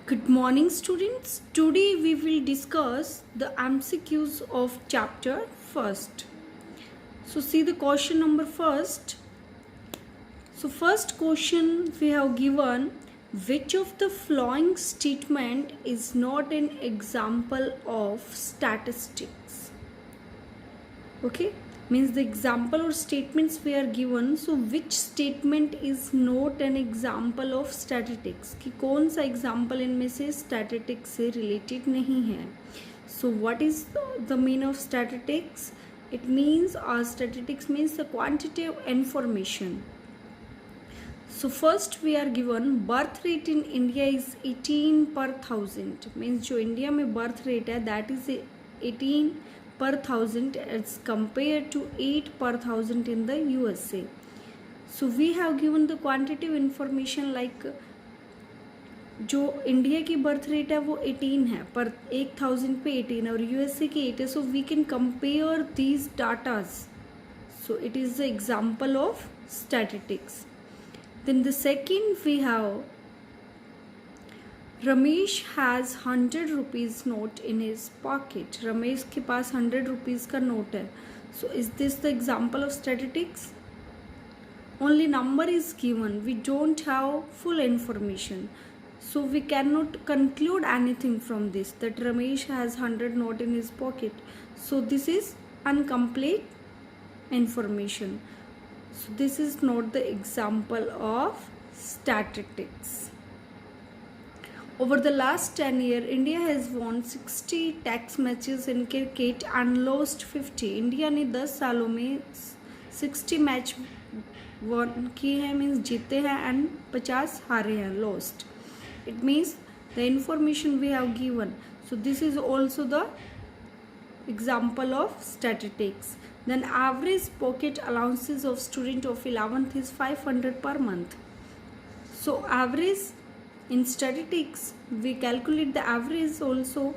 Good morning, students. Today we will discuss the MCQs of chapter first. So see the question number first. So first question we have given, which of the following statement is not an example of statistics? Okay, means the example or statements we are given. So which statement is not an example of statistics? कि कौन सा example इनमें से statistics से related नहीं है? So what is the meaning of statistics? It means statistics means the quantitative information. So first we are given birth rate in India is 18 per thousand. Means जो India में birth rate है that is 18 per thousand as compared to 8 per thousand in the USA. So we have given the quantitative information like जो India की birth rate है वो 18 है पर 1000 पे 18 और यूएसए की 8 है. So we can compare these datas. So it is the example of statistics. Then the second we have Ramesh has 100 rupees note in his pocket. Ramesh के पास 100 रुपीज़ का नोट है. So is this the example of statistics? Only number is given, we don't have full information. So we cannot conclude anything from this that Ramesh has 100 note in his pocket. So this is incomplete information. So this is not the example of statistics. Over the last 10 years, India has won 60 test matches in cricket and lost 50. India ने 10 सालों में 60 match won किए हैं, means जीते हैं, and 50 हारे हैं, lost. It means the information we have given. So this is also the example of statistics. Then average pocket allowances of student of 11th is 500 per month. So average in statistics we calculate the average also.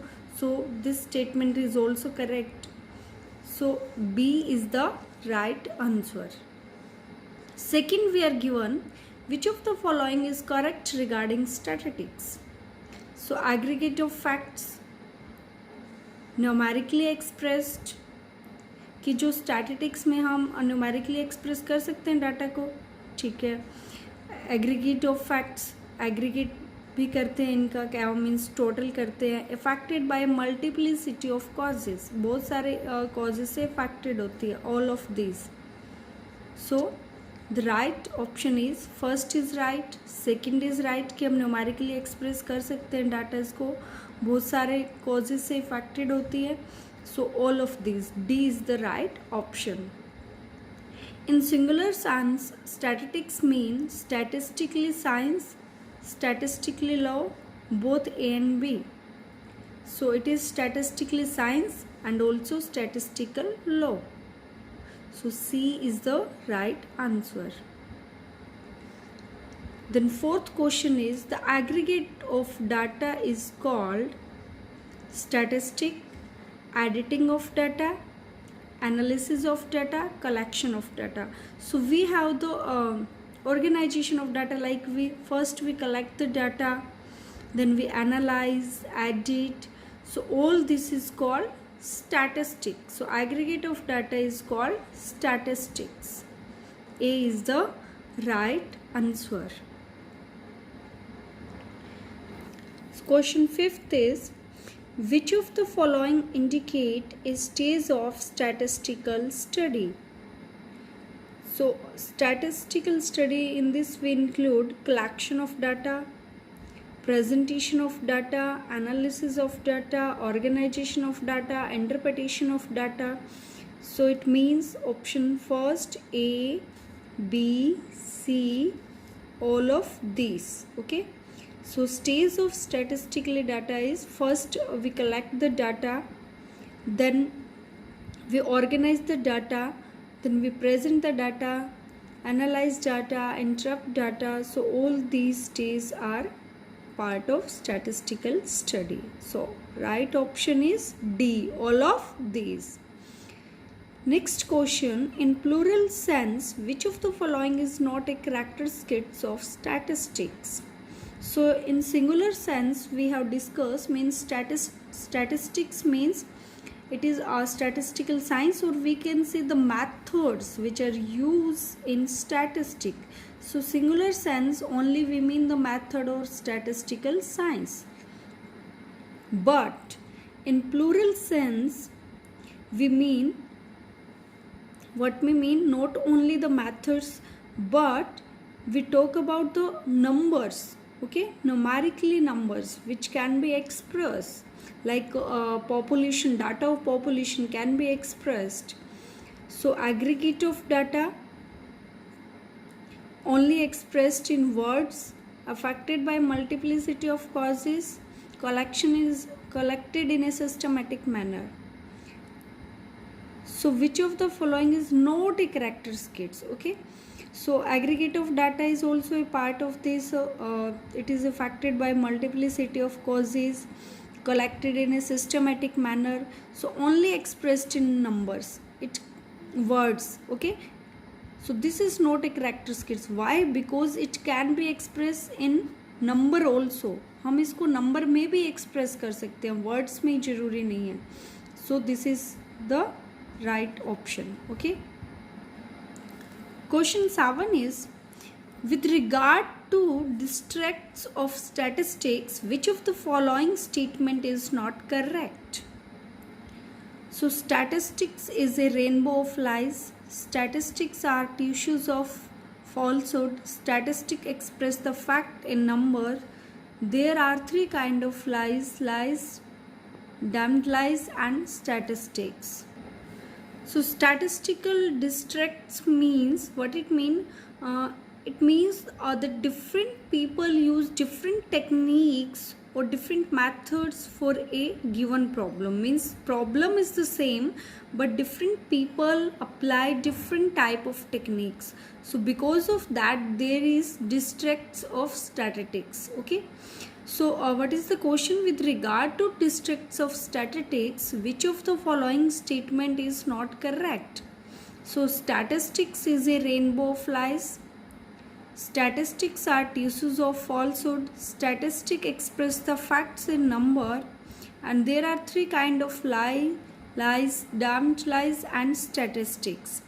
So this statement is also correct. So B is the right answer. Second we are given, which of the following is correct regarding statistics? So aggregate of facts, numerically expressed, कि जो statistics में हम numerically express कर सकते हैं data को, ठीक है. aggregate of facts, aggregate भी करते हैं इनका, क्या मीन्स टोटल करते हैं. affected by multiplicity of causes, बहुत सारे causes से affected होती है, all of these. So the right option is first is right, second is right कि हम न्यूमेरिकली एक्सप्रेस कर सकते हैं डाटाज को, बहुत सारे कॉजेज से इफेक्टेड होती है. So all of this, D is the right option. In singular sense statistics mean statistically science, statistically law, both A and B. So it is statistically science and also statistical law. So C is the right answer. Then fourth question is, the aggregate of data is called statistic, editing of data, analysis of data, collection of data. So we have the organization of data, like we collect the data, then we analyze, edit. So all this is called statistics. So aggregate of data is called statistics. A is the right answer. Question fifth is, which of the following indicate a stage of statistical study? So statistical study, in this we include collection of data, presentation of data, analysis of data, organization of data, interpretation of data. So it means option first, A, B, C, all of these. Okay. So stage of statistical data is, first we collect the data, then we organize the data, then we present the data, analyze data, interpret data. So all these stages are part of statistical study. So right option is D, all of these. Next question, in plural sense, which of the following is not a characteristic of statistics? So in singular sense we have discussed means statistics means it is a statistical science, or we can say the methods which are used in statistic. So singular sense only we mean the method or statistical science, but in plural sense we mean what we mean not only the methods, but we talk about the numbers, okay, numerically numbers which can be expressed, like population, data of population can be expressed. So aggregate of data only expressed in words, affected by multiplicity of causes, collection is collected in a systematic manner. So which of the following is not a characteristics? Okay, so aggregate of data is also a part of this. It is affected by multiplicity of causes, collected in a systematic manner, so only expressed in numbers, it words. Okay, so this is not a characteristics. Why? Because it can be expressed in number also. हम इसको number में भी express कर सकते हैं, words में ही जरूरी नहीं है. So this is the right option. Okay, question 7 is, with regard to districts of statistics, which of the following statement is not correct? So statistics is a rainbow of lies. Statistics are tissues of falsehood. Statistics express the fact in number. There are three kind of lies, damned lies and statistics. So statistical districts means what it mean? It means that different people use different techniques or different methods for a given problem. Means problem is the same, but different people apply different type of techniques. So because of that there is districts of statistics. Okay, so what is the question? With regard to districts of statistics, which of the following statement is not correct? So statistics is a rainbow of lies. Statistics are tissues of falsehood. Statistics express the facts in number, and there are three kind of lies, damned lies and statistics.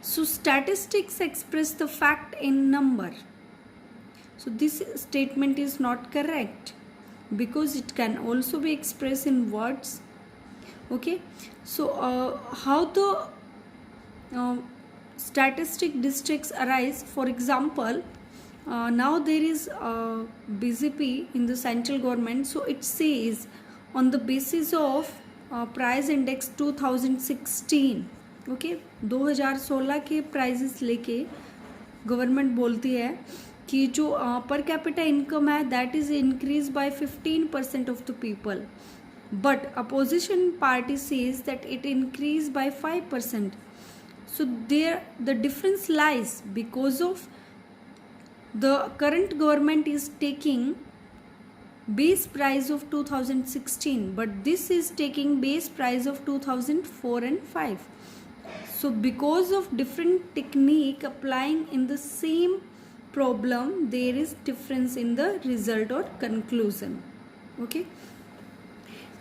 So statistics express the fact in number. So this statement is not correct because it can also be expressed in words. Okay, so how the statistic districts arise? For example, now there is BJP in the central government, so it says on the basis of price index 2016. Okay 2016 के prices लेके government बोलती है कि जो per capita income है that is increase by 15% of the people, but opposition party says that it increase by 5%. So there the difference lies because of the current government is taking base price of 2016, but this is taking base price of 2004 and 5. So because of different technique applying in the same problem, there is difference in the result or conclusion. Okay,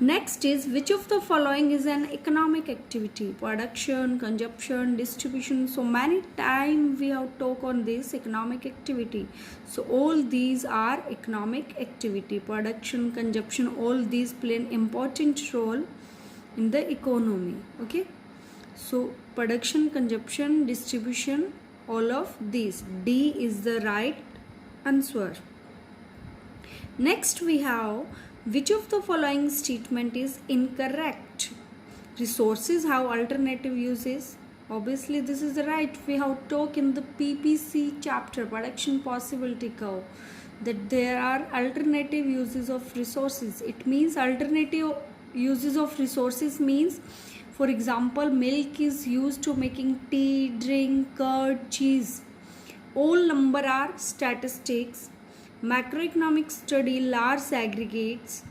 next is, which of the following is an economic activity? Production, consumption, distribution. So many times we have talked on this economic activity. So all these are economic activity. Production, consumption, all these play an important role in the economy. Okay, so production, consumption, distribution, all of these. D is the right answer. Next we have, which of the following statement is incorrect? Resources have alternative uses. Obviously this is the right. We have talked in the PPC chapter, production possibility curve, that there are alternative uses of resources. It means alternative uses of resources means, for example, milk is used to making tea, drink, curd, cheese. All number are statistics. Macroeconomic study large aggregates.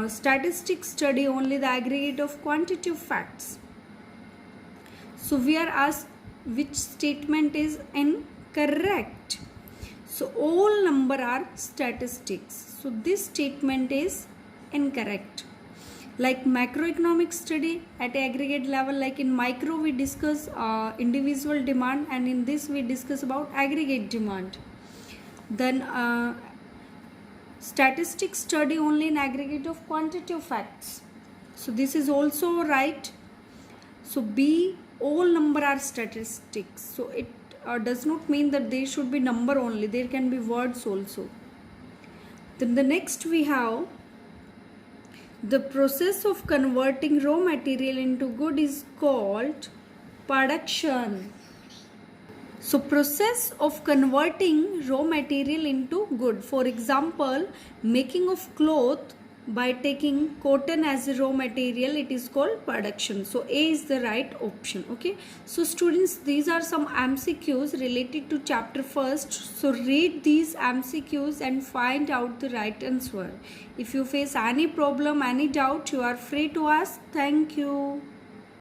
Statistics study only the aggregate of quantitative facts. So we are asked which statement is incorrect. So all number are statistics. So this statement is incorrect. Like macroeconomic study at aggregate level, like in micro we discuss individual demand, and in this we discuss about aggregate demand. Then statistics study only in aggregate of quantitative facts. So this is also right. So B, all number are statistics. So it does not mean that they should be number only, there can be words also. Then the next we have the process of converting raw material into good is called production. So process of converting raw material into good. For example, making of cloth by taking cotton as a raw material, it is called production. So A is the right option. Okay. So students, these are some MCQs related to chapter first. So read these MCQs and find out the right answer. If you face any problem, any doubt, you are free to ask. Thank you.